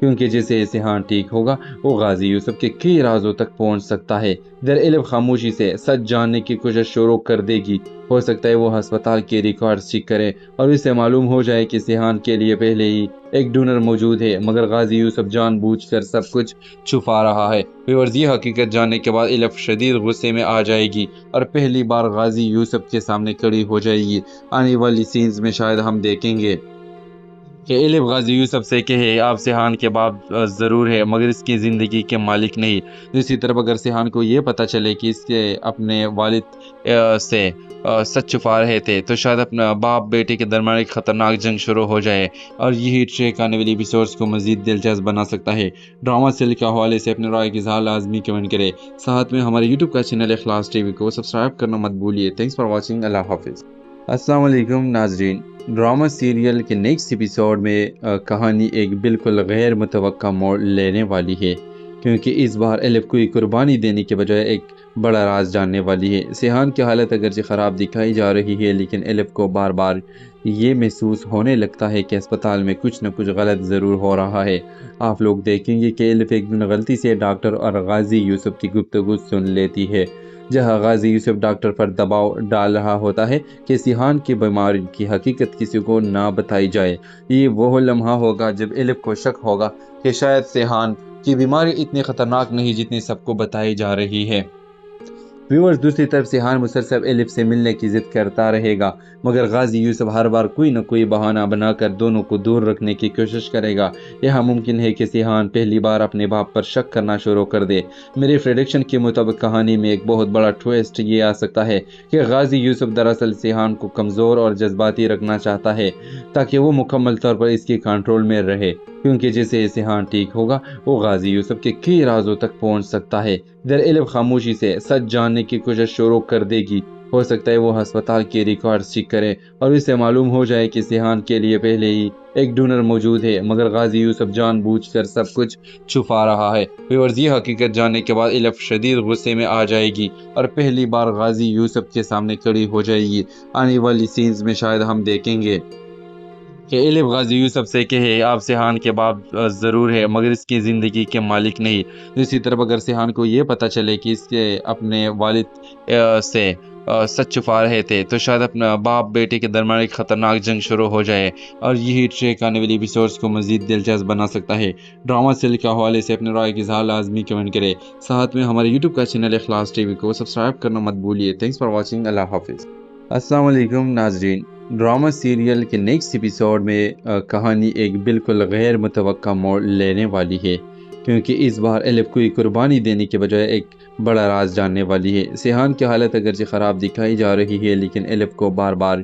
کیونکہ جسے سیحان ٹھیک ہوگا وہ غازی یوسف کے کئی رازوں تک پہنچ سکتا ہے۔ دراصل خاموشی سے سچ جاننے کی کوشش شروع کر دے گی۔ ہو سکتا ہے وہ ہسپتال کے ریکارڈز چیک کرے اور اسے معلوم ہو جائے کہ سیحان کے لیے پہلے ہی ایک ڈونر موجود ہے، مگر غازی یوسف جان بوجھ کر سب کچھ چھپا رہا ہے۔ ویورز، یہ حقیقت جاننے کے بعد الف شدید غصے میں آ جائے گی اور پہلی بار غازی یوسف کے سامنے کھڑی ہو جائے گی۔ آنے والی سینز میں شاید ہم دیکھیں گے کہ الف غازی یوسف سے کہے آپ سیحان کے باپ ضرور ہے مگر اس کی زندگی کے مالک نہیں۔ دوسری طرف اگر سیحان کو یہ پتہ چلے کہ اس کے اپنے والد سے سچ چھپا رہے تھے تو شاید اپنا باپ بیٹے کے درمیان ایک خطرناک جنگ شروع ہو جائے، اور یہی ٹریک آنے والی ایپیسوڈز کو مزید دلچسپ بنا سکتا ہے۔ ڈرامہ سیل کے حوالے سے اپنے رائے کی اظہار لازمی کمنٹ کرے، ساتھ میں ہمارے یوٹیوب کا چینل اخلاص ٹی وی کو سبسکرائب کرنا مت بھولیے۔ تھینکس فار واچنگ، اللہ حافظ۔ السلام علیکم ناظرین، ڈرامہ سیریل کے نیکسٹ ایپیسوڈ میں کہانی ایک بالکل غیر متوقع موڑ لینے والی ہے، کیونکہ اس بار الف کوئی قربانی دینے کے بجائے ایک بڑا راز جاننے والی ہے۔ سیحان کی حالت اگرچہ خراب دکھائی جا رہی ہے، لیکن الف کو بار بار یہ محسوس ہونے لگتا ہے کہ اسپتال میں کچھ نہ کچھ غلط ضرور ہو رہا ہے۔ آپ لوگ دیکھیں گے کہ الف ایک دن غلطی سے ڈاکٹر اور غازی یوسف کی گفتگو سن لیتی ہے، جہاں غازی یوسف ڈاکٹر پر دباؤ ڈال رہا ہوتا ہے کہ سیحان کی بیماری کی حقیقت کسی کو نہ بتائی جائے۔ یہ وہ لمحہ ہوگا جب الف کو شک ہوگا کہ شاید سیحان کی بیماری اتنی خطرناک نہیں جتنی سب کو بتائی جا رہی ہے۔ ویورز، دوسری طرف سیحان مسلسل الف سے ملنے کی ضد کرتا رہے گا، مگر غازی یوسف ہر بار کوئی نہ کوئی بہانہ بنا کر دونوں کو دور رکھنے کی کوشش کرے گا۔ یہاں ممکن ہے کہ سیحان پہلی بار اپنے باپ پر شک کرنا شروع کر دے۔ میرے پریڈکشن کے مطابق کہانی میں ایک بہت بڑا ٹویسٹ یہ آ سکتا ہے کہ غازی یوسف دراصل سیحان کو کمزور اور جذباتی رکھنا چاہتا ہے تاکہ وہ مکمل طور پر اس کی کنٹرول میں رہے، کیونکہ جسے سیحان ٹھیک ہوگا وہ غازی یوسف کے کئی رازوں تک پہنچ سکتا ہے۔ دراصل خاموشی سے سچ جاننے کی کوشش شروع کر دے گی۔ ہو سکتا ہے وہ ہسپتال کے ریکارڈز چیک کرے اور اسے معلوم ہو جائے کہ سیحان کے لیے پہلے ہی ایک ڈونر موجود ہے، مگر غازی یوسف جان بوجھ کر سب کچھ چھپا رہا ہے۔ ویورز، یہ حقیقت جاننے کے بعد الف شدید غصے میں آ جائے گی اور پہلی بار غازی یوسف کے سامنے کھڑی ہو جائے گی۔ آنے والی سینز میں شاید ہم دیکھیں گے کہ الف غازی یوسف سے کہے آپ سیحان کے باپ ضرور ہے مگر اس کی زندگی کے مالک نہیں۔ دوسری طرف اگر سیحان کو یہ پتہ چلے کہ اس کے اپنے والد سے سچ چھپا رہے تھے تو شاید اپنا باپ بیٹے کے درمیان ایک خطرناک جنگ شروع ہو جائے، اور یہی ٹریک آنے والی ایپیسوڈز کو مزید دلچسپ بنا سکتا ہے۔ ڈرامہ سیل کے حوالے سے اپنے رائے کی اظہار لازمی کمنٹ کرے، ساتھ میں ہمارے یوٹیوب کا چینل اخلاص ٹی وی کو سبسکرائب کرنا مت بھولیے۔ تھینکس فار واچنگ، اللہ حافظ۔ السلام علیکم ناظرین، ڈرامہ سیریل کے نیکسٹ ایپیسوڈ میں کہانی ایک بالکل غیر متوقع موڑ لینے والی ہے، کیونکہ اس بار الف کوئی قربانی دینے کے بجائے ایک بڑا راز جاننے والی ہے۔ سیحان کی حالت اگرچہ خراب دکھائی جا رہی ہے، لیکن الف کو بار بار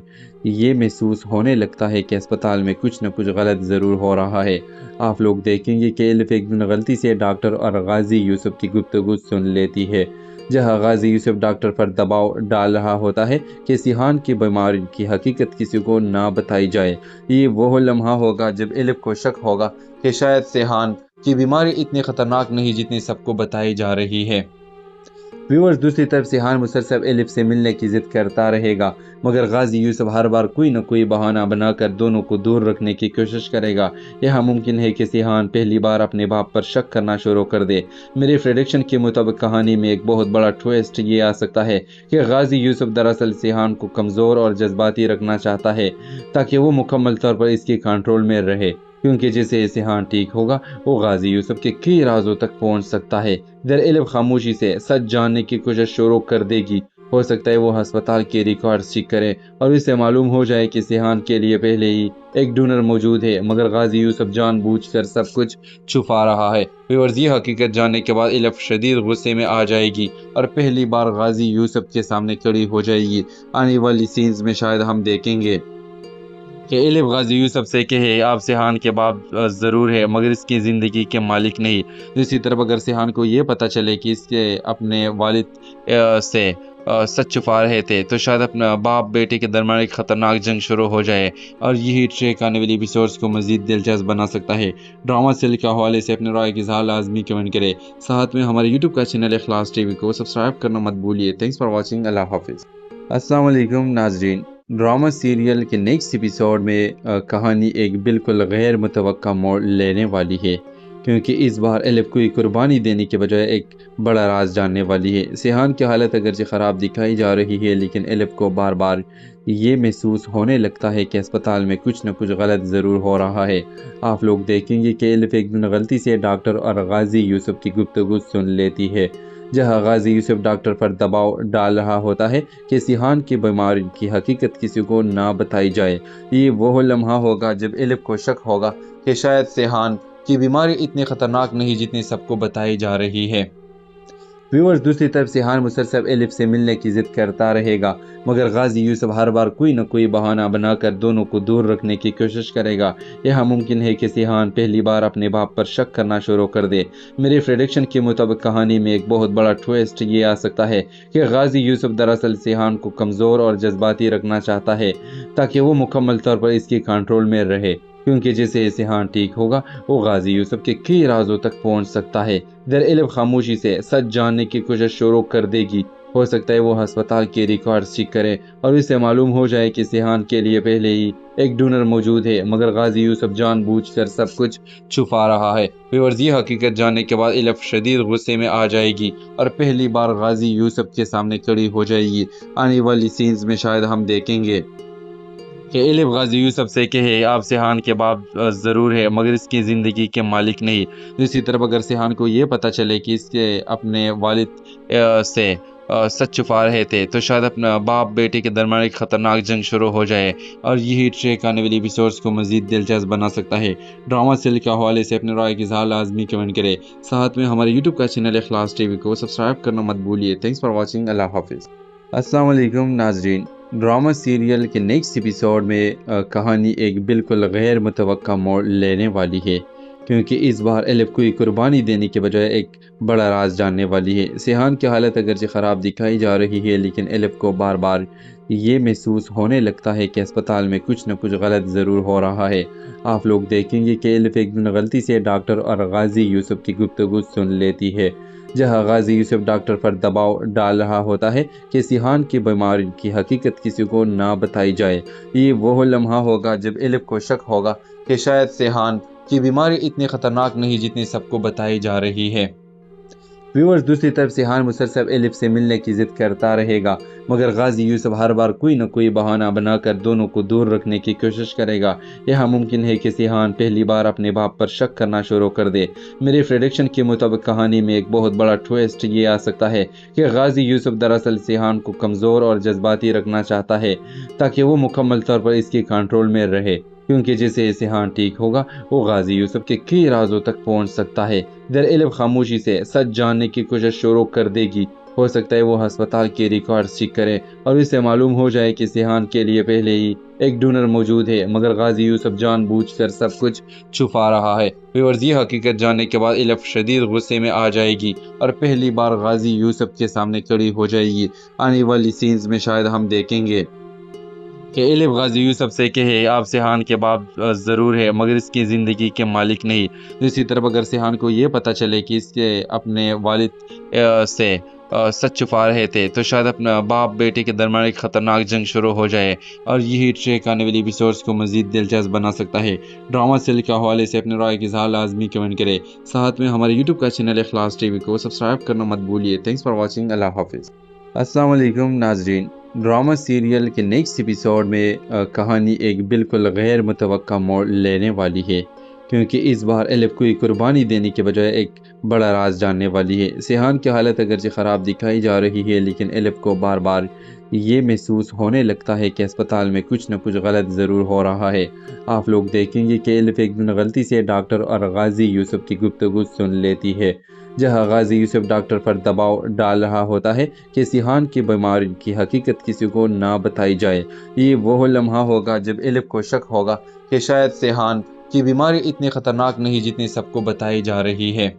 یہ محسوس ہونے لگتا ہے کہ اسپتال میں کچھ نہ کچھ غلط ضرور ہو رہا ہے۔ آپ لوگ دیکھیں گے کہ الف ایک دن غلطی سے ڈاکٹر اور غازی یوسف کی گفتگو سن لیتی ہے، جہاں غازی یوسف ڈاکٹر پر دباؤ ڈال رہا ہوتا ہے کہ سیحان کی بیماری کی حقیقت کسی کو نہ بتائی جائے۔ یہ وہ لمحہ ہوگا جب الف کو شک ہوگا کہ شاید سیحان کی بیماری اتنی خطرناک نہیں جتنی سب کو بتائی جا رہی ہے۔ ویورز، دوسری طرف سیحان مسلسل الف سے ملنے کی ضد کرتا رہے گا، مگر غازی یوسف ہر بار کوئی نہ کوئی بہانہ بنا کر دونوں کو دور رکھنے کی کوشش کرے گا۔ یہاں ممکن ہے کہ سیحان پہلی بار اپنے باپ پر شک کرنا شروع کر دے۔ میرے پریڈکشن کے مطابق کہانی میں ایک بہت بڑا ٹویسٹ یہ آ سکتا ہے کہ غازی یوسف دراصل سیحان کو کمزور اور جذباتی رکھنا چاہتا ہے تاکہ وہ مکمل طور پر اس کی کنٹرول میں رہے، کیونکہ جسے سیحان ٹھیک ہوگا وہ غازی یوسف کے کئی رازوں تک پہنچ سکتا ہے۔ دراصل خاموشی سے سچ جاننے کی کوشش شروع کر دے گی۔ ہو سکتا ہے وہ ہسپتال کے ریکارڈز چیک کرے اور اسے معلوم ہو جائے کہ سیحان کے لیے پہلے ہی ایک ڈونر موجود ہے، مگر غازی یوسف جان بوجھ کر سب کچھ چھپا رہا ہے۔ ویورز، یہ حقیقت جاننے کے بعد الف شدید غصے میں آ جائے گی اور پہلی بار غازی یوسف کے سامنے کھڑی ہو جائے گی۔ آنے والی سینز میں شاید ہم دیکھیں گے کہ الف غازی یوسف سے کہے آپ سیحان کے باپ ضرور ہے مگر اس کی زندگی کے مالک نہیں۔ دوسری طرف اگر سیحان کو یہ پتہ چلے کہ اس کے اپنے والد سے سچ چھپا رہے تھے تو شاید اپنا باپ بیٹے کے درمیان ایک خطرناک جنگ شروع ہو جائے، اور یہی ٹریک آنے والی ایپیسوڈز کو مزید دلچسپ بنا سکتا ہے۔ ڈرامہ سیل کے حوالے سے اپنے رائے کی اظہار لازمی کمنٹ کرے، ساتھ میں ہمارے یوٹیوب کا چینل اخلاص ٹی وی کو سبسکرائب کرنا مت بھولیے۔ تھینکس فار واچنگ، اللہ حافظ۔ السلام علیکم ناظرین، ڈرامہ سیریل کے نیکسٹ ایپیسوڈ میں کہانی ایک بالکل غیر متوقع موڑ لینے والی ہے، کیونکہ اس بار ایلف کوئی قربانی دینے کے بجائے ایک بڑا راز جاننے والی ہے۔ سیحان کی حالت اگرچہ خراب دکھائی جا رہی ہے، لیکن ایلف کو بار بار یہ محسوس ہونے لگتا ہے کہ اسپتال میں کچھ نہ کچھ غلط ضرور ہو رہا ہے۔ آپ لوگ دیکھیں گے کہ ایلف ایک دن غلطی سے ڈاکٹر اور غازی یوسف کی گفتگو سن لیتی ہے، جہاں غازی یوسف ڈاکٹر پر دباؤ ڈال رہا ہوتا ہے کہ سیحان کی بیماری کی حقیقت کسی کو نہ بتائی جائے۔ یہ وہ لمحہ ہوگا جب ایلف کو شک ہوگا کہ شاید سیحان کی بیماری اتنی خطرناک نہیں جتنی سب کو بتائی جا رہی ہے۔ ویورز، دوسری طرف سیحان مسلسل ایلف سے ملنے کی ضد کرتا رہے گا، مگر غازی یوسف ہر بار کوئی نہ کوئی بہانہ بنا کر دونوں کو دور رکھنے کی کوشش کرے گا۔ یہاں ممکن ہے کہ سیحان پہلی بار اپنے باپ پر شک کرنا شروع کر دے۔ میری پریڈکشن کے مطابق کہانی میں ایک بہت بڑا ٹویسٹ یہ آ سکتا ہے کہ غازی یوسف دراصل سیحان کو کمزور اور جذباتی رکھنا چاہتا ہے تاکہ وہ مکمل طور پر اس کی کنٹرول میں رہے، کیونکہ جیسے سیحان ٹھیک ہوگا وہ غازی یوسف کے کئی رازوں تک پہنچ سکتا ہے۔ ایلف خاموشی سے سچ جاننے کی کوشش شروع کر دے گی۔ ہو سکتا ہے وہ ہسپتال کے ریکارڈز چیک کرے اور اسے معلوم ہو جائے کہ سیحان کے لیے پہلے ہی ایک ڈونر موجود ہے، مگر غازی یوسف جان بوجھ کر سب کچھ چھپا رہا ہے۔ ویورز، یہ حقیقت جاننے کے بعد ایلف شدید غصے میں آ جائے گی اور پہلی بار غازی یوسف کے سامنے کھڑی ہو جائے گی۔ آنے والی سینز میں شاید ہم دیکھیں گے کہ ایلف غازی یوسف سے کہے آپ سیحان کے باپ ضرور ہے مگر اس کی زندگی کے مالک نہیں۔ دوسری طرف اگر سیحان کو یہ پتہ چلے کہ اس کے اپنے والد سے سچ چھپا رہے تھے تو شاید اپنا باپ بیٹے کے درمیان ایک خطرناک جنگ شروع ہو جائے، اور یہی ٹریک آنے والی ایپیسوڈز کو مزید دلچسپ بنا سکتا ہے۔ ڈرامہ سیل کے حوالے سے اپنے رائے کی اظہار لازمی کمنٹ کرے، ساتھ میں ہمارے یوٹیوب کا چینل اخلاص ٹی وی کو سبسکرائب کرنا مت بھولیے۔ Thanks for watching. اللہ حافظ۔ السلام علیکم ناظرین، ڈرامہ سیریل کے نیکسٹ ایپیسوڈ میں کہانی ایک بالکل غیر متوقع موڑ لینے والی ہے، کیونکہ اس بار ایلف کوئی قربانی دینے کے بجائے ایک بڑا راز جاننے والی ہے۔ سیحان کی حالت اگرچہ خراب دکھائی جا رہی ہے، لیکن ایلف کو بار بار یہ محسوس ہونے لگتا ہے کہ اسپتال میں کچھ نہ کچھ غلط ضرور ہو رہا ہے۔ آپ لوگ دیکھیں گے کہ ایلف ایک دن غلطی سے ڈاکٹر اور غازی یوسف کی گفتگو سن لیتی ہے، جہاں غازی یوسف ڈاکٹر پر دباؤ ڈال رہا ہوتا ہے کہ سیحان کی بیماری کی حقیقت کسی کو نہ بتائی جائے۔ یہ وہ لمحہ ہوگا جب ایلف کو شک ہوگا کہ شاید سیحان کی بیماری اتنی خطرناک نہیں جتنی سب کو بتائی جا رہی ہے۔ ویورز، دوسری طرف سیحان مسلسل ایلف سے ملنے کی ضد کرتا رہے گا، مگر غازی یوسف ہر بار کوئی نہ کوئی بہانہ بنا کر دونوں کو دور رکھنے کی کوشش کرے گا۔ یہاں ممکن ہے کہ سیحان پہلی بار اپنے باپ پر شک کرنا شروع کر دے۔ میری پریڈکشن کے مطابق کہانی میں ایک بہت بڑا ٹویسٹ یہ آ سکتا ہے کہ غازی یوسف دراصل سیحان کو کمزور اور جذباتی رکھنا چاہتا ہے تاکہ وہ مکمل طور پر اس کی کنٹرول میں رہے، کیونکہ جیسے سیحان ٹھیک ہوگا وہ غازی یوسف کے کئی رازوں تک پہنچ سکتا ہے۔ ایلف خاموشی سے سچ جاننے کی کوشش شروع کر دے گی۔ ہو سکتا ہے وہ ہسپتال کے ریکارڈز چیک کرے اور اسے معلوم ہو جائے کہ سیحان کے لیے پہلے ہی ایک ڈونر موجود ہے، مگر غازی یوسف جان بوجھ کر سب کچھ چھپا رہا ہے۔ ویورز، یہ حقیقت جاننے کے بعد ایلف شدید غصے میں آ جائے گی اور پہلی بار غازی یوسف کے سامنے کھڑی ہو جائے گی۔ آنے والی سینز میں شاید ہم دیکھیں گے کہ ایلف غازی یوسف سے کہے آپ سیحان کے باپ ضرور ہے مگر اس کی زندگی کے مالک نہیں۔ دوسری طرف اگر سیحان کو یہ پتہ چلے کہ اس کے اپنے والد سے سچ چھپا رہے تھے تو شاید اپنا باپ بیٹے کے درمیان ایک خطرناک جنگ شروع ہو جائے، اور یہی ٹریک آنے والی ایپیسوڈز کو مزید دلچسپ بنا سکتا ہے۔ ڈرامہ سیل کے حوالے سے اپنے رائے کی اظہار لازمی کمنٹ کرے، ساتھ میں ہمارے یوٹیوب کا چینل اخلاص ٹی وی کو سبسکرائب کرنا مت بھولیے۔ Thanks for watching. اللہ حافظ۔ السلام علیکم ناظرین، ڈرامہ سیریل کے نیکسٹ ایپیسوڈ میں کہانی ایک بالکل غیر متوقع موڑ لینے والی ہے، کیونکہ اس بار ایلف کوئی قربانی دینے کے بجائے ایک بڑا راز جاننے والی ہے۔ سیحان کی حالت اگرچہ خراب دکھائی جا رہی ہے، لیکن ایلف کو بار بار یہ محسوس ہونے لگتا ہے کہ اسپتال میں کچھ نہ کچھ غلط ضرور ہو رہا ہے۔ آپ لوگ دیکھیں گے کہ ایلف ایک دن غلطی سے ڈاکٹر اور غازی یوسف کی گفتگو سن لیتی ہے، جہاں غازی یوسف ڈاکٹر پر دباؤ ڈال رہا ہوتا ہے کہ سیحان کی بیماری کی حقیقت کسی کو نہ بتائی جائے۔ یہ وہ لمحہ ہوگا جب ایلف کو شک ہوگا کہ شاید سیحان کی بیماری اتنی خطرناک نہیں جتنی سب کو بتائی جا رہی ہے۔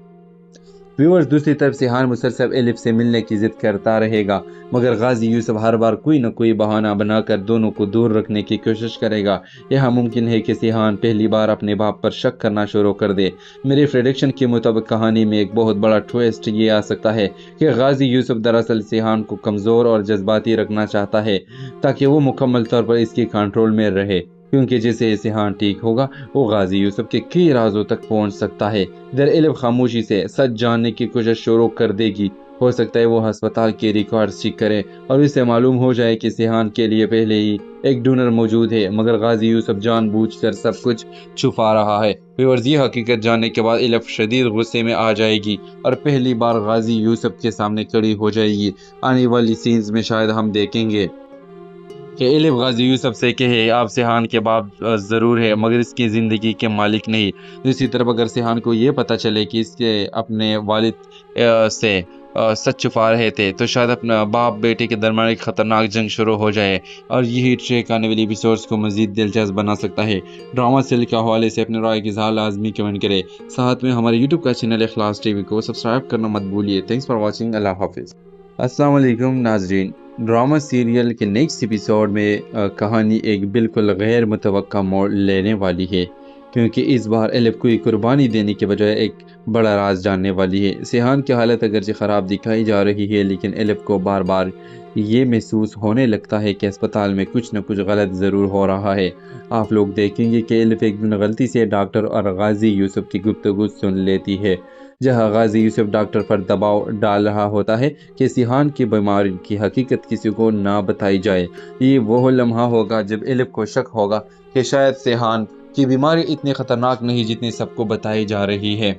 ویورز، دوسری طرف سیحان مسلسل ایلف سے ملنے کی ضد کرتا رہے گا، مگر غازی یوسف ہر بار کوئی نہ کوئی بہانہ بنا کر دونوں کو دور رکھنے کی کوشش کرے گا۔ یہاں ممکن ہے کہ سیحان پہلی بار اپنے باپ پر شک کرنا شروع کر دے۔ میری پریڈکشن کے مطابق کہانی میں ایک بہت بڑا ٹویسٹ یہ آ سکتا ہے کہ غازی یوسف دراصل سیحان کو کمزور اور جذباتی رکھنا چاہتا ہے تاکہ وہ مکمل طور پر اس کی کنٹرول میں رہے، کیونکہ جسے سیحان ٹھیک ہوگا وہ غازی یوسف کے کئی رازوں تک پہنچ سکتا ہے۔ دراصل خاموشی سے سچ جاننے کی کوشش شروع کر دے گی۔ ہو سکتا ہے وہ ہسپتال کے ریکارڈز چیک کرے اور اسے معلوم ہو جائے کہ سیحان کے لیے پہلے ہی ایک ڈونر موجود ہے، مگر غازی یوسف جان بوجھ کر سب کچھ چھپا رہا ہے۔ ویورز، یہ حقیقت جاننے کے بعد الف شدید غصے میں آ جائے گی اور پہلی بار غازی یوسف کے سامنے کھڑی ہو جائے گی۔ آنے والی سینز میں شاید ہم دیکھیں گے کہ الف غازی یوسف سے کہے آپ سیحان کے باپ ضرور ہے مگر اس کی زندگی کے مالک نہیں۔ دوسری طرف اگر سیحان کو یہ پتہ چلے کہ اس کے اپنے والد سے سچ چھپا رہے تھے تو شاید اپنا باپ بیٹے کے درمیان ایک خطرناک جنگ شروع ہو جائے، اور یہی ٹریک آنے والی ایپیسوڈز کو مزید دلچسپ بنا سکتا ہے۔ ڈرامہ سیل کے حوالے سے اپنے رائے کی اظہار لازمی کمنٹ کرے، ساتھ میں ہمارے یوٹیوب کا چینل اخلاص ٹی وی کو سبسکرائب کرنا مت بھولیے۔ Thanks for watching. اللہ حافظ۔ السلام علیکم ناظرین، ڈرامہ سیریل کے نیکسٹ ایپیسوڈ میں کہانی ایک بالکل غیر متوقع موڑ لینے والی ہے، کیونکہ اس بار الف کوئی قربانی دینے کے بجائے ایک بڑا راز جاننے والی ہے۔ سیحان کی حالت اگرچہ خراب دکھائی جا رہی ہے، لیکن الف کو بار بار یہ محسوس ہونے لگتا ہے کہ اسپتال میں کچھ نہ کچھ غلط ضرور ہو رہا ہے۔ آپ لوگ دیکھیں گے کہ الف ایک دن غلطی سے ڈاکٹر اور غازی یوسف کی گفتگو سن لیتی ہے، جہاں غازی یوسف ڈاکٹر پر دباؤ ڈال رہا ہوتا ہے کہ سیحان کی بیماری کی حقیقت کسی کو نہ بتائی جائے۔ یہ وہ لمحہ ہوگا جب الف کو شک ہوگا کہ شاید سیحان کی بیماری اتنی خطرناک نہیں جتنی سب کو بتائی جا رہی ہے۔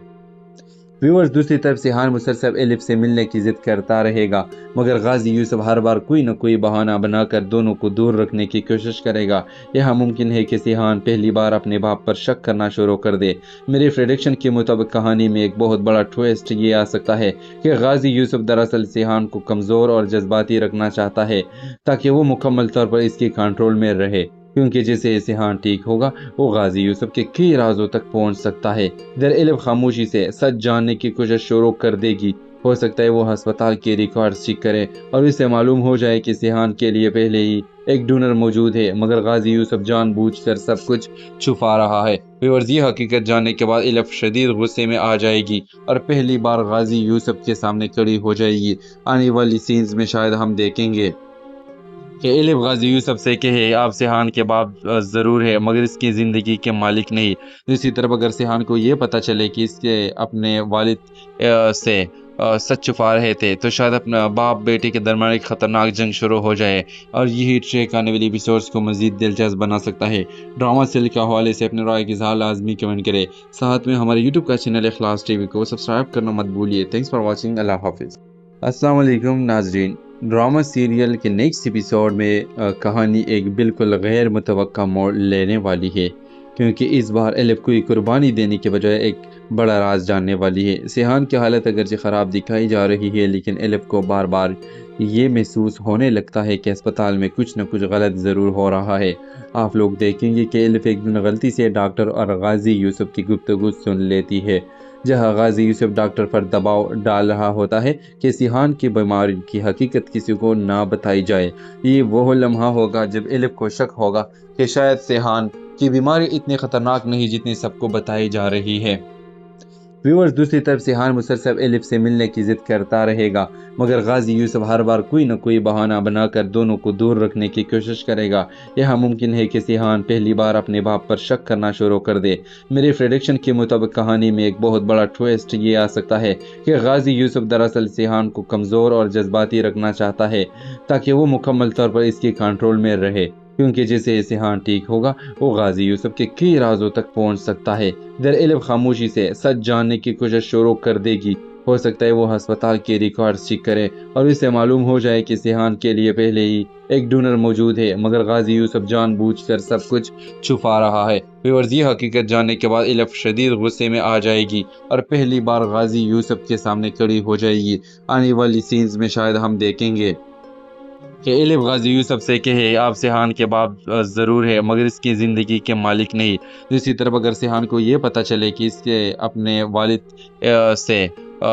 ویورز، دوسری طرف سیحان مسلسل الف سے ملنے کی ضد کرتا رہے گا، مگر غازی یوسف ہر بار کوئی نہ کوئی بہانہ بنا کر دونوں کو دور رکھنے کی کوشش کرے گا۔ یہاں ممکن ہے کہ سیحان پہلی بار اپنے باپ پر شک کرنا شروع کر دے۔ میری پریڈکشن کے مطابق کہانی میں ایک بہت بڑا ٹویسٹ یہ آ سکتا ہے کہ غازی یوسف دراصل سیحان کو کمزور اور جذباتی رکھنا چاہتا ہے تاکہ وہ مکمل طور پر اس کی کنٹرول میں رہے، کیونکہ جسے سیحان ٹھیک ہوگا وہ غازی یوسف کے کئی رازوں تک پہنچ سکتا ہے۔ دراصل خاموشی سے سچ جاننے کی کوشش شروع کر دے گی۔ ہو سکتا ہے وہ ہسپتال کے ریکارڈز چیک کرے اور اسے معلوم ہو جائے کہ سیحان کے لیے پہلے ہی ایک ڈونر موجود ہے، مگر غازی یوسف جان بوجھ کر سب کچھ چھپا رہا ہے۔ ویورز، یہ حقیقت جاننے کے بعد الف شدید غصے میں آ جائے گی اور پہلی بار غازی یوسف کے سامنے کھڑی ہو جائے گی۔ آنے والی سینز میں شاید ہم دیکھیں گے کہ الف غازی یوسف سے کہے آپ سیحان کے باپ ضرور ہے مگر اس کی زندگی کے مالک نہیں۔ دوسری طرف اگر سیحان کو یہ پتہ چلے کہ اس کے اپنے والد سے سچ چھپا رہے تھے تو شاید اپنا باپ بیٹے کے درمیان ایک خطرناک جنگ شروع ہو جائے، اور یہی ٹریک آنے والی ایپیسوڈز کو مزید دلچسپ بنا سکتا ہے۔ ڈرامہ سیل کے حوالے سے اپنے رائے کی اظہار لازمی کمنٹ کرے، ساتھ میں ہمارے یوٹیوب کا چینل اخلاص ٹی وی کو سبسکرائب کرنا مت بھولیے۔ Thanks for watching. اللہ حافظ۔ السلام علیکم ناظرین، ڈرامہ سیریل کے نیکسٹ ایپیسوڈ میں کہانی ایک بالکل غیر متوقع موڑ لینے والی ہے، کیونکہ اس بار الف کوئی قربانی دینے کے بجائے ایک بڑا راز جاننے والی ہے۔ سیحان کی حالت اگرچہ خراب دکھائی جا رہی ہے، لیکن الف کو بار بار یہ محسوس ہونے لگتا ہے کہ اسپتال میں کچھ نہ کچھ غلط ضرور ہو رہا ہے۔ آپ لوگ دیکھیں گے کہ الف ایک دن غلطی سے ڈاکٹر اور غازی یوسف کی گفتگو سن لیتی ہے، جہاں غازی یوسف ڈاکٹر پر دباؤ ڈال رہا ہوتا ہے کہ سیحان کی بیماری کی حقیقت کسی کو نہ بتائی جائے۔ یہ وہ لمحہ ہوگا جب الف کو شک ہوگا کہ شاید سیحان کی بیماری اتنی خطرناک نہیں جتنی سب کو بتائی جا رہی ہے۔ ویورز، دوسری طرف سیحان مسلسل الف سے ملنے کی ضد کرتا رہے گا، مگر غازی یوسف ہر بار کوئی نہ کوئی بہانہ بنا کر دونوں کو دور رکھنے کی کوشش کرے گا۔ یہاں ممکن ہے کہ سیحان پہلی بار اپنے باپ پر شک کرنا شروع کر دے۔ میری پریڈکشن کے مطابق کہانی میں ایک بہت بڑا ٹویسٹ یہ آ سکتا ہے کہ غازی یوسف دراصل سیحان کو کمزور اور جذباتی رکھنا چاہتا ہے تاکہ وہ مکمل طور پر اس کی کنٹرول میں رہے، کیونکہ جسے سیحان ٹھیک ہوگا وہ غازی یوسف کے کئی رازوں تک پہنچ سکتا ہے۔ دراصل خاموشی سے سچ جاننے کی کوشش شروع کر دے گی۔ ہو سکتا ہے وہ ہسپتال کے ریکارڈز چیک کرے اور اسے معلوم ہو جائے کہ سیحان کے لیے پہلے ہی ایک ڈونر موجود ہے، مگر غازی یوسف جان بوجھ کر سب کچھ چھپا رہا ہے۔ ویورز، یہ حقیقت جاننے کے بعد الف شدید غصے میں آ جائے گی اور پہلی بار غازی یوسف کے سامنے کھڑی ہو جائے گی۔ آنے والی سینز میں شاید ہم دیکھیں گے کہ الف غازی یوسف سے کہے آپ سیحان کے باپ ضرور ہے مگر اس کی زندگی کے مالک نہیں۔ دوسری طرف اگر سیحان کو یہ پتہ چلے کہ اس کے اپنے والد سے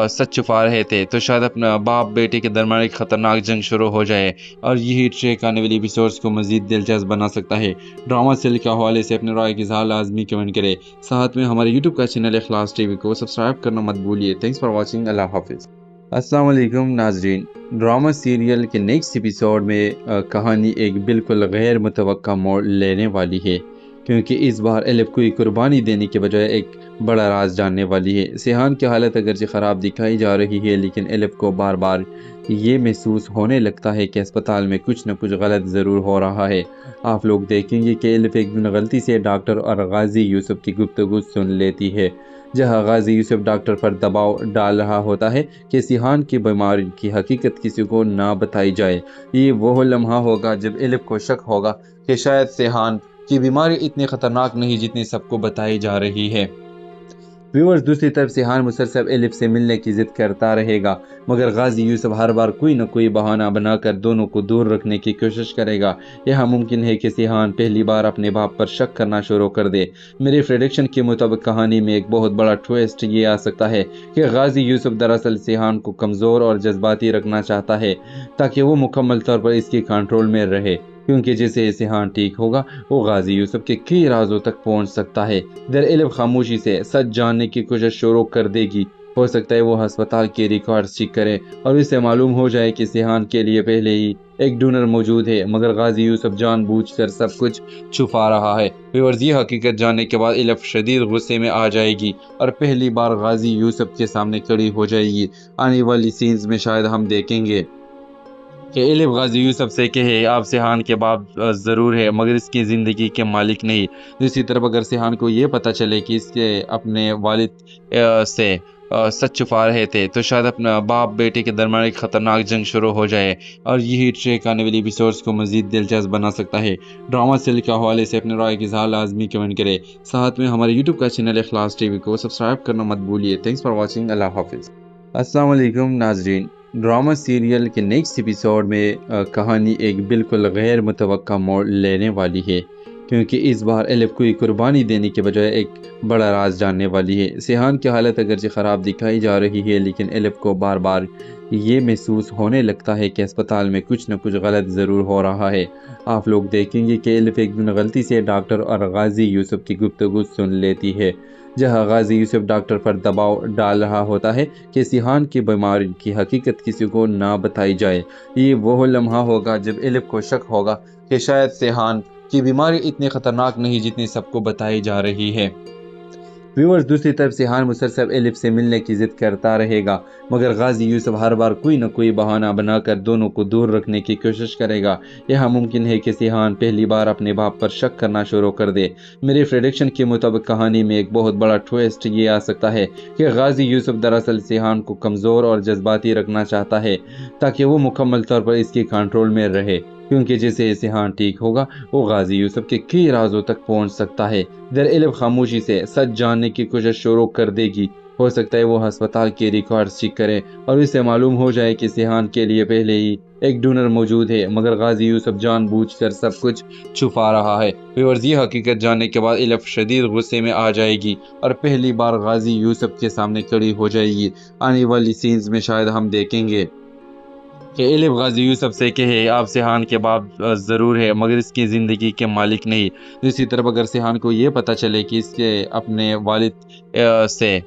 سچ چھپا رہے تھے تو شاید اپنا باپ بیٹے کے درمیان ایک خطرناک جنگ شروع ہو جائے، اور یہی ٹریک آنے والی ایپیسوڈز کو مزید دلچسپ بنا سکتا ہے۔ ڈرامہ سیل کے حوالے سے اپنے رائے کی اظہار لازمی کمنٹ کرے، ساتھ میں ہمارے یوٹیوب کا چینل اخلاص ٹی وی کو سبسکرائب کرنا مت بھولیے۔ Thanks for watching. اللہ حافظ۔ السلام علیکم ناظرین، ڈرامہ سیریل کے نیکسٹ ایپیسوڈ میں کہانی ایک بالکل غیر متوقع موڑ لینے والی ہے، کیونکہ اس بار ایلف کوئی قربانی دینے کے بجائے ایک بڑا راز جاننے والی ہے۔ سیحان کی حالت اگرچہ خراب دکھائی جا رہی ہے، لیکن ایلف کو بار بار یہ محسوس ہونے لگتا ہے کہ اسپتال میں کچھ نہ کچھ غلط ضرور ہو رہا ہے۔ آپ لوگ دیکھیں گے کہ ایلف ایک دن غلطی سے ڈاکٹر اور غازی یوسف کی گفتگو سن لیتی ہے، جہاں غازی یوسف ڈاکٹر پر دباؤ ڈال رہا ہوتا ہے کہ سیحان کی بیماری کی حقیقت کسی کو نہ بتائی جائے۔ یہ وہ لمحہ ہوگا جب ایلف کو شک ہوگا کہ شاید سیحان کی بیماری اتنی خطرناک نہیں جتنی سب کو بتائی جا رہی ہے۔ ویورز، دوسری طرف سیحان مسلسل ایلف سے ملنے کی ضد کرتا رہے گا، مگر غازی یوسف ہر بار کوئی نہ کوئی بہانہ بنا کر دونوں کو دور رکھنے کی کوشش کرے گا۔ یہاں ممکن ہے کہ سیحان پہلی بار اپنے باپ پر شک کرنا شروع کر دے۔ میرے پریڈکشن کے مطابق کہانی میں ایک بہت بڑا ٹویسٹ یہ آ سکتا ہے کہ غازی یوسف دراصل سیحان کو کمزور اور جذباتی رکھنا چاہتا ہے تاکہ وہ مکمل طور پر اس کے کنٹرول میں رہے، کیونکہ جیسے سیحان ٹھیک ہوگا وہ غازی یوسف کے کئی رازوں تک پہنچ سکتا ہے۔ ایلف خاموشی سے سچ جاننے کی کوشش شروع کر دے گی۔ ہو سکتا ہے وہ ہسپتال کے ریکارڈز چیک کرے اور اسے معلوم ہو جائے کہ سیحان کے لیے پہلے ہی ایک ڈونر موجود ہے، مگر غازی یوسف جان بوجھ کر سب کچھ چھپا رہا ہے۔ یہ حقیقت جاننے کے بعد ایلف شدید غصے میں آ جائے گی اور پہلی بار غازی یوسف کے سامنے کھڑی ہو جائے گی۔ آنے والی سینز میں شاید ہم دیکھیں گے کہ ایلف غازی یوسف سے کہے آپ سیحان کے باپ ضرور ہے، مگر اس کی زندگی کے مالک نہیں۔ دوسری طرف اگر سیحان کو یہ پتہ چلے کہ اس کے اپنے والد سے سچ چھپا رہے تھے، تو شاید اپنا باپ بیٹے کے درمیان ایک خطرناک جنگ شروع ہو جائے، اور یہی ٹریک آنے والی ایپیسوڈز کو مزید دلچسپ بنا سکتا ہے۔ ڈرامہ سیل کے حوالے سے اپنے رائے کی اظہار لازمی کمنٹ کرے، ساتھ میں ہمارے یوٹیوب کا چینل اخلاص ٹی وی کو سبسکرائب کرنا مت بھولیے۔ Thanks for watching. اللہ حافظ۔ السلام علیکم ناظرین، ڈرامہ سیریل کے نیکسٹ ایپیسوڈ میں کہانی ایک بالکل غیر متوقع موڑ لینے والی ہے، کیونکہ اس بار ایلف کوئی قربانی دینے کے بجائے ایک بڑا راز جاننے والی ہے۔ سیحان کی حالت اگرچہ خراب دکھائی جا رہی ہے، لیکن ایلف کو بار بار یہ محسوس ہونے لگتا ہے کہ اسپتال میں کچھ نہ کچھ غلط ضرور ہو رہا ہے۔ آپ لوگ دیکھیں گے کہ ایلف ایک دن غلطی سے ڈاکٹر اور غازی یوسف کی گفتگو سن لیتی ہے، جہاں غازی یوسف ڈاکٹر پر دباؤ ڈال رہا ہوتا ہے کہ سیحان کی بیماری کی حقیقت کسی کو نہ بتائی جائے۔ یہ وہ لمحہ ہوگا جب ایلف کو شک ہوگا کہ شاید سیحان کی بیماری اتنی خطرناک نہیں جتنی سب کو بتائی جا رہی ہے۔ ویورز، دوسری طرف سیحان مسلسل ایلف سے ملنے کی ضد کرتا رہے گا، مگر غازی یوسف ہر بار کوئی نہ کوئی بہانہ بنا کر دونوں کو دور رکھنے کی کوشش کرے گا۔ یہاں ممکن ہے کہ سیحان پہلی بار اپنے باپ پر شک کرنا شروع کر دے۔ میرے پریڈکشن کے مطابق کہانی میں ایک بہت بڑا ٹویسٹ یہ آ سکتا ہے کہ غازی یوسف دراصل سیحان کو کمزور اور جذباتی رکھنا چاہتا ہے تاکہ وہ مکمل طور پر اس کے کنٹرول میں رہے، کیونکہ جیسے سیحان ٹھیک ہوگا وہ غازی یوسف کے کئی رازوں تک پہنچ سکتا ہے۔ ایلف خاموشی سے سچ جاننے کی کوشش شروع کر دے گی۔ ہو سکتا ہے وہ ہسپتال کے ریکارڈز چیک کرے اور اسے معلوم ہو جائے کہ سیحان کے لیے پہلے ہی ایک ڈونر موجود ہے، مگر غازی یوسف جان بوجھ کر سب کچھ چھپا رہا ہے۔ یہ حقیقت جاننے کے بعد ایلف شدید غصے میں آ جائے گی اور پہلی بار غازی یوسف کے سامنے کھڑی ہو جائے گی۔ آنے والی سینز میں شاید ہم دیکھیں گے کہ ایلف غازی یوسف سے کہے آپ سیحان کے باپ ضرور ہے، مگر اس کی زندگی کے مالک نہیں۔ دوسری طرف اگر سیحان کو یہ پتہ چلے کہ اس کے اپنے والد سے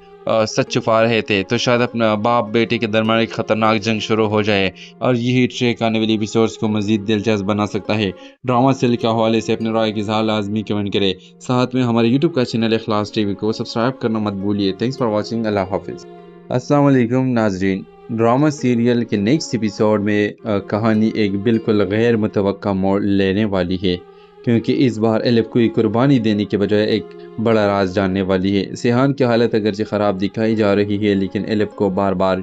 سچ چھپا رہے تھے، تو شاید اپنا باپ بیٹے کے درمیان ایک خطرناک جنگ شروع ہو جائے، اور یہی ٹریک آنے والی ایپیسوڈز کو مزید دلچسپ بنا سکتا ہے۔ ڈرامہ سیل کے حوالے سے اپنے رائے کی اظہار لازمی کمنٹ کرے، ساتھ میں ہمارے یوٹیوب کا چینل اخلاص ٹی وی کو سبسکرائب کرنا مت بھولیے۔ Thanks for watching. اللہ حافظ۔ السلام علیکم ناظرین، ڈرامہ سیریل کے نیکسٹ ایپیسوڈ میں کہانی ایک بالکل غیر متوقع موڑ لینے والی ہے، کیونکہ اس بار ایلف کوئی قربانی دینے کے بجائے ایک بڑا راز جاننے والی ہے۔ سیحان کی حالت اگرچہ خراب دکھائی جا رہی ہے، لیکن ایلف کو بار بار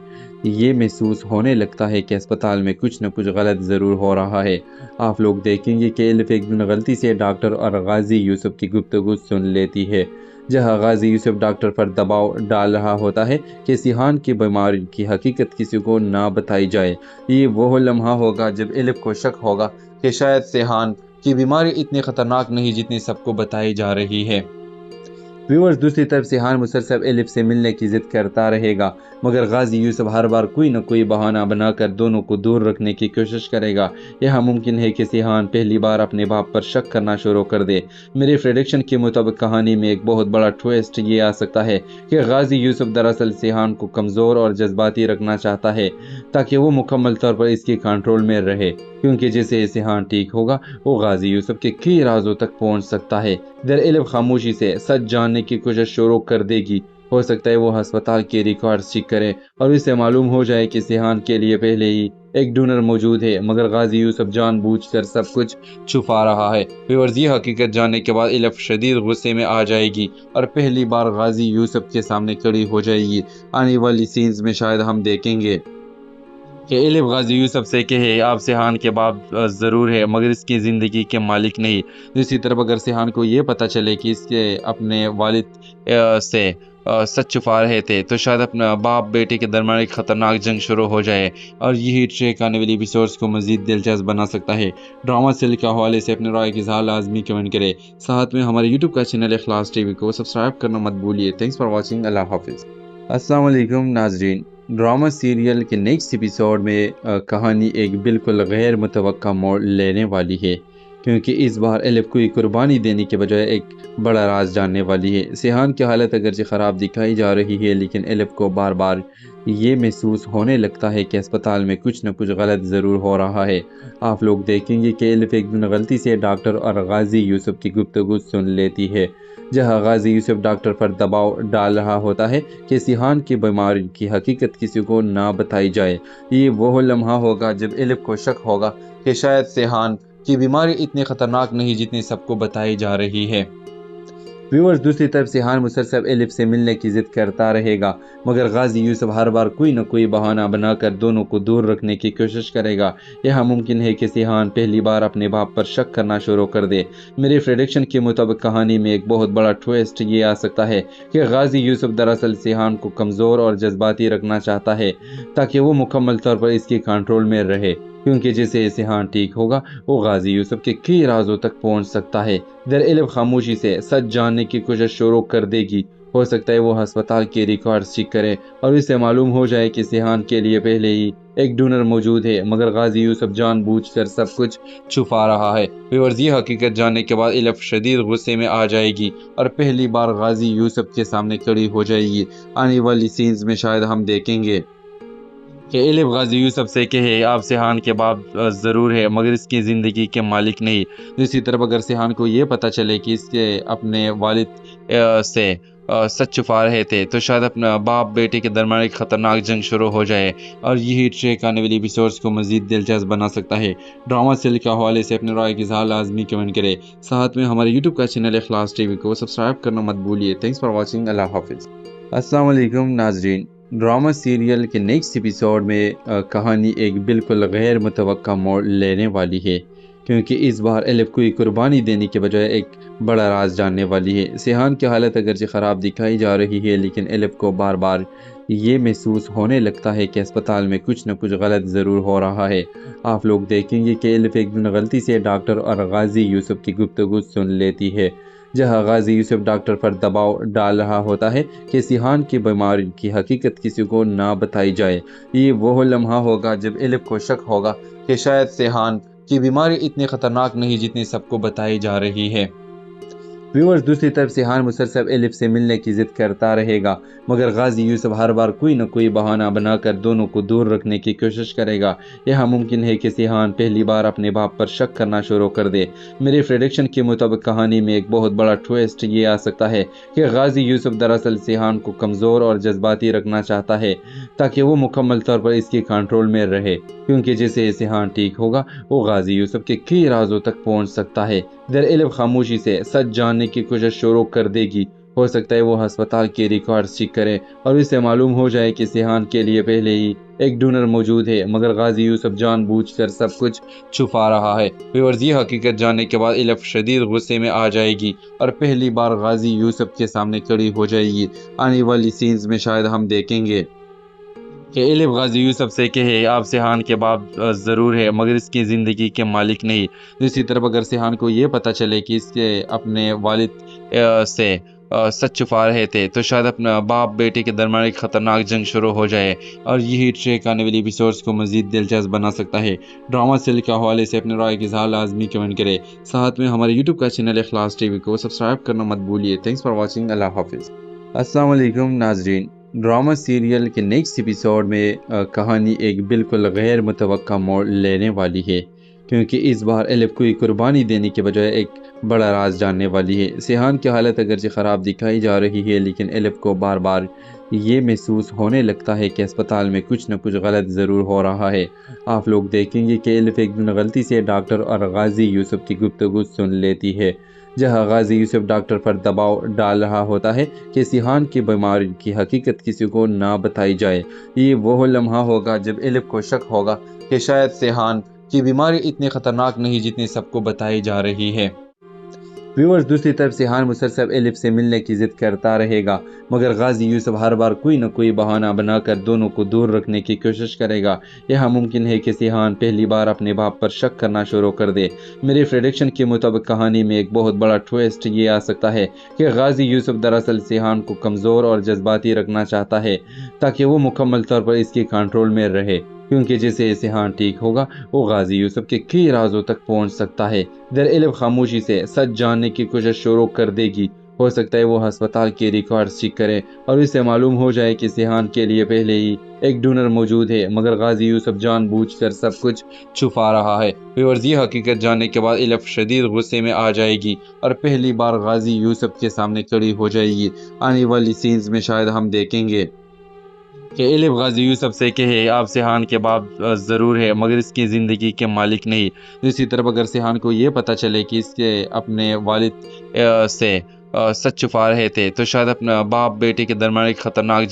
یہ محسوس ہونے لگتا ہے کہ اسپتال میں کچھ نہ کچھ غلط ضرور ہو رہا ہے۔ آپ لوگ دیکھیں گے کہ ایلف ایک دن غلطی سے ڈاکٹر اور غازی یوسف کی گفتگو سن لیتی ہے، جہاں غازی یوسف ڈاکٹر پر دباؤ ڈال رہا ہوتا ہے کہ سیحان کی بیماری کی حقیقت کسی کو نہ بتائی جائے۔ یہ وہ لمحہ ہوگا جب ایلف کو شک ہوگا کہ شاید سیحان کی بیماری اتنی خطرناک نہیں جتنی سب کو بتائی جا رہی ہے۔ ویورز، دوسری طرف سیحان مسلسل ایلف سے ملنے کی ضد کرتا رہے گا، مگر غازی یوسف ہر بار کوئی نہ کوئی بہانہ بنا کر دونوں کو دور رکھنے کی کوشش کرے گا۔ یہاں ممکن ہے کہ سیحان پہلی بار اپنے باپ پر شک کرنا شروع کر دے۔ میرے پریڈکشن کے مطابق کہانی میں ایک بہت بڑا ٹویسٹ یہ آ سکتا ہے کہ غازی یوسف دراصل سیحان کو کمزور اور جذباتی رکھنا چاہتا ہے تاکہ وہ مکمل طور پر اس کے کنٹرول میں رہے، کیونکہ جسے سیحان ٹھیک ہوگا وہ غازی یوسف کے کئی رازوں تک پہنچ سکتا ہے۔ دراصل خاموشی سے سچ جاننے کی کوشش شروع کر دے گی۔ ہو سکتا ہے وہ ہسپتال کے ریکارڈز چیک کرے اور اسے معلوم ہو جائے کہ سیحان کے لیے پہلے ہی ایک ڈونر موجود ہے، مگر غازی یوسف جان بوجھ کر سب کچھ چھپا رہا ہے۔ ویورز، یہ حقیقت جاننے کے بعد الف شدید غصے میں آ جائے گی اور پہلی بار غازی یوسف کے سامنے کھڑی ہو جائے گی۔ آنے والی سینز میں شاید ہم دیکھیں گے کہ الف غازی یوسف سے کہے آپ سیحان کے باپ ضرور ہے مگر اس کی زندگی کے مالک نہیں۔ دوسری طرف اگر سیحان کو یہ پتہ چلے کہ اس کے اپنے والد سے سچ چھپا رہے تھے تو شاید اپنا باپ بیٹے کے درمیان ایک خطرناک جنگ شروع ہو جائے، اور یہی ٹریک آنے والی ایپیسوڈز کو مزید دلچسپ بنا سکتا ہے۔ ڈرامہ سیل کے حوالے سے اپنے رائے کی اظہار لازمی کمنٹ کرے، ساتھ میں ہمارے یوٹیوب کا چینل اخلاص ٹی وی کو سبسکرائب کرنا مت بھولیے۔ تھینکس فار واچنگ، اللہ حافظ۔ السلام علیکم ناظرین، ڈرامہ سیریل کے نیکسٹ ایپیسوڈ میں کہانی ایک بالکل غیر متوقع موڑ لینے والی ہے، کیونکہ اس بار الف کوئی قربانی دینے کے بجائے ایک بڑا راز جاننے والی ہے۔ سیحان کی حالت اگرچہ خراب دکھائی جا رہی ہے، لیکن الف کو بار بار یہ محسوس ہونے لگتا ہے کہ اسپتال میں کچھ نہ کچھ غلط ضرور ہو رہا ہے۔ آپ لوگ دیکھیں گے کہ الف ایک دن غلطی سے ڈاکٹر اور غازی یوسف کی گفتگو سن لیتی ہے، جہاں غازی یوسف ڈاکٹر پر دباؤ ڈال رہا ہوتا ہے کہ سیحان کی بیماری کی حقیقت کسی کو نہ بتائی جائے۔ یہ وہ لمحہ ہوگا جب الف کو شک ہوگا کہ شاید سیحان کی بیماری اتنی خطرناک نہیں جتنی سب کو بتائی جا رہی ہے۔ ویورز، دوسری طرف سیحان مسلسل الف سے ملنے کی ضد کرتا رہے گا، مگر غازی یوسف ہر بار کوئی نہ کوئی بہانہ بنا کر دونوں کو دور رکھنے کی کوشش کرے گا۔ یہاں ممکن ہے کہ سیحان پہلی بار اپنے باپ پر شک کرنا شروع کر دے۔ میری پریڈکشن کے مطابق کہانی میں ایک بہت بڑا ٹویسٹ یہ آ سکتا ہے کہ غازی یوسف دراصل سیحان کو کمزور اور جذباتی رکھنا چاہتا ہے تاکہ وہ مکمل طور پر اس کی کنٹرول میں رہے، کیونکہ جسے سیحان ٹھیک ہوگا وہ غازی یوسف کے کئی رازوں تک پہنچ سکتا ہے۔ دراصل خاموشی سے سچ جاننے کی کوشش شروع کر دے گی۔ ہو سکتا ہے وہ ہسپتال کے ریکارڈز چیک کرے اور اسے معلوم ہو جائے کہ سیحان کے لیے پہلے ہی ایک ڈونر موجود ہے، مگر غازی یوسف جان بوجھ کر سب کچھ چھپا رہا ہے۔ ویورز، یہ حقیقت جاننے کے بعد الف شدید غصے میں آ جائے گی اور پہلی بار غازی یوسف کے سامنے کھڑی ہو جائے گی۔ آنے والی سینز میں شاید ہم دیکھیں گے کہ الف غازی یوسف سے کہے آپ سیحان کے باپ ضرور ہے مگر اس کی زندگی کے مالک نہیں۔ دوسری طرف اگر سیحان کو یہ پتہ چلے کہ اس کے اپنے والد سے سچ چھپا رہے تھے تو شاید اپنا باپ بیٹے کے درمیان ایک خطرناک جنگ شروع ہو جائے، اور یہی ٹریک آنے والی ایپیسوڈز کو مزید دلچسپ بنا سکتا ہے۔ ڈرامہ سیل کے حوالے سے اپنے رائے کی اظہار لازمی کمنٹ کرے، ساتھ میں ہمارے یوٹیوب کا چینل اخلاص ٹی وی کو سبسکرائب کرنا مت بھولیے۔ تھینکس فار واچنگ، اللہ حافظ۔ السلام علیکم ناظرین، ڈرامہ سیریل کے نیکسٹ ایپیسوڈ میں کہانی ایک بالکل غیر متوقع موڑ لینے والی ہے، کیونکہ اس بار الف کوئی قربانی دینے کے بجائے ایک بڑا راز جاننے والی ہے۔ سیحان کی حالت اگرچہ خراب دکھائی جا رہی ہے، لیکن الف کو بار بار یہ محسوس ہونے لگتا ہے کہ اسپتال میں کچھ نہ کچھ غلط ضرور ہو رہا ہے۔ آپ لوگ دیکھیں گے کہ الف ایک دن غلطی سے ڈاکٹر اور غازی یوسف کی گفتگو سن لیتی ہے، جہاں غازی یوسف ڈاکٹر پر دباؤ ڈال رہا ہوتا ہے کہ سیحان کی بیماری کی حقیقت کسی کو نہ بتائی جائے۔ یہ وہ لمحہ ہوگا جب الف کو شک ہوگا کہ شاید سیحان کی بیماری اتنی خطرناک نہیں جتنی سب کو بتائی جا رہی ہے۔ ویورز، دوسری طرف سیحان مسلسل الف سے ملنے کی ضد کرتا رہے گا، مگر غازی یوسف ہر بار کوئی نہ کوئی بہانہ بنا کر دونوں کو دور رکھنے کی کوشش کرے گا۔ یہاں ممکن ہے کہ سیحان پہلی بار اپنے باپ پر شک کرنا شروع کر دے۔ میری پریڈکشن کے مطابق کہانی میں ایک بہت بڑا ٹویسٹ یہ آ سکتا ہے کہ غازی یوسف دراصل سیحان کو کمزور اور جذباتی رکھنا چاہتا ہے تاکہ وہ مکمل طور پر اس کی کنٹرول میں رہے، کیونکہ جسے سیحان ٹھیک ہوگا وہ غازی یوسف کے کئی رازوں تک پہنچ سکتا ہے۔ دراصل خاموشی سے سچ جاننے کی کوشش شروع کر دے گی۔ ہو سکتا ہے وہ ہسپتال کے ریکارڈز چیک کرے اور اسے معلوم ہو جائے کہ سیحان کے لیے پہلے ہی ایک ڈونر موجود ہے، مگر غازی یوسف جان بوجھ کر سب کچھ چھپا رہا ہے۔ ویورز، یہ حقیقت جاننے کے بعد الف شدید غصے میں آ جائے گی اور پہلی بار غازی یوسف کے سامنے کھڑی ہو جائے گی۔ آنے والی سینز میں شاید ہم دیکھیں گے کہ الف غازی یوسف سے کہے آپ سیحان کے باپ ضرور ہے مگر اس کی زندگی کے مالک نہیں۔ دوسری طرف اگر سیحان کو یہ پتہ چلے کہ اس کے اپنے والد سے سچ چھپا رہے تھے تو شاید اپنا باپ بیٹے کے درمیان ایک خطرناک جنگ شروع ہو جائے، اور یہی ٹریک آنے والی ایپیسوڈز کو مزید دلچسپ بنا سکتا ہے۔ ڈرامہ سیل کے حوالے سے اپنے رائے کی اظہار لازمی کمنٹ کرے، ساتھ میں ہمارے یوٹیوب کا چینل اخلاص ٹی وی کو سبسکرائب کرنا مت بھولیے۔ تھینکس فار واچنگ، اللہ حافظ۔ السلام علیکم ناظرین، ڈرامہ سیریل کے نیکسٹ ایپیسوڈ میں کہانی ایک بالکل غیر متوقع موڑ لینے والی ہے، کیونکہ اس بار ایلف کوئی قربانی دینے کے بجائے ایک بڑا راز جاننے والی ہے۔ سیحان کی حالت اگرچہ خراب دکھائی جا رہی ہے، لیکن ایلف کو بار بار یہ محسوس ہونے لگتا ہے کہ اسپتال میں کچھ نہ کچھ غلط ضرور ہو رہا ہے۔ آپ لوگ دیکھیں گے کہ ایلف ایک دن غلطی سے ڈاکٹر اور غازی یوسف کی گفتگو سن لیتی ہے، جہاں غازی یوسف ڈاکٹر پر دباؤ ڈال رہا ہوتا ہے کہ سیحان کی بیماری کی حقیقت کسی کو نہ بتائی جائے۔ یہ وہ لمحہ ہوگا جب ایلف کو شک ہوگا کہ شاید سیحان کی بیماری اتنی خطرناک نہیں جتنی سب کو بتائی جا رہی ہے۔ ویورز، دوسری طرف سیحان مسلسل ایلف سے ملنے کی ضد کرتا رہے گا، مگر غازی یوسف ہر بار کوئی نہ کوئی بہانہ بنا کر دونوں کو دور رکھنے کی کوشش کرے گا۔ یہاں ممکن ہے کہ سیحان پہلی بار اپنے باپ پر شک کرنا شروع کر دے۔ میری پریڈکشن کے مطابق کہانی میں ایک بہت بڑا ٹویسٹ یہ آ سکتا ہے کہ غازی یوسف دراصل سیحان کو کمزور اور جذباتی رکھنا چاہتا ہے تاکہ وہ مکمل طور پر اس کی کنٹرول میں رہے، کیونکہ جیسے سیحان ٹھیک ہوگا وہ غازی یوسف کے کئی رازوں تک پہنچ سکتا ہے۔ ایلف خاموشی سے سچ جاننے کی کوشش شروع کر دے گی۔ ہو سکتا ہے وہ ہسپتال کے ریکارڈز چیک کرے اور اسے معلوم ہو جائے کہ سیحان کے لیے پہلے ہی ایک ڈونر موجود ہے، مگر غازی یوسف جان بوجھ کر سب کچھ چھپا رہا ہے۔ ویورز، یہ حقیقت جاننے کے بعد ایلف شدید غصے میں آ جائے گی اور پہلی بار غازی یوسف کے سامنے کھڑی ہو جائے گی۔ آنے والی سینز میں شاید ہم دیکھیں گے کہ ایلف غازی یوسف سے کہے آپ سیحان کے باپ ضرور ہے، مگر اس کی زندگی کے مالک نہیں۔ دوسری طرف اگر سیحان کو یہ پتہ چلے کہ اس کے اپنے والد سے سچ چھپا رہے تھے، تو شاید اپنا باپ بیٹے کے درمیان ایک خطرناک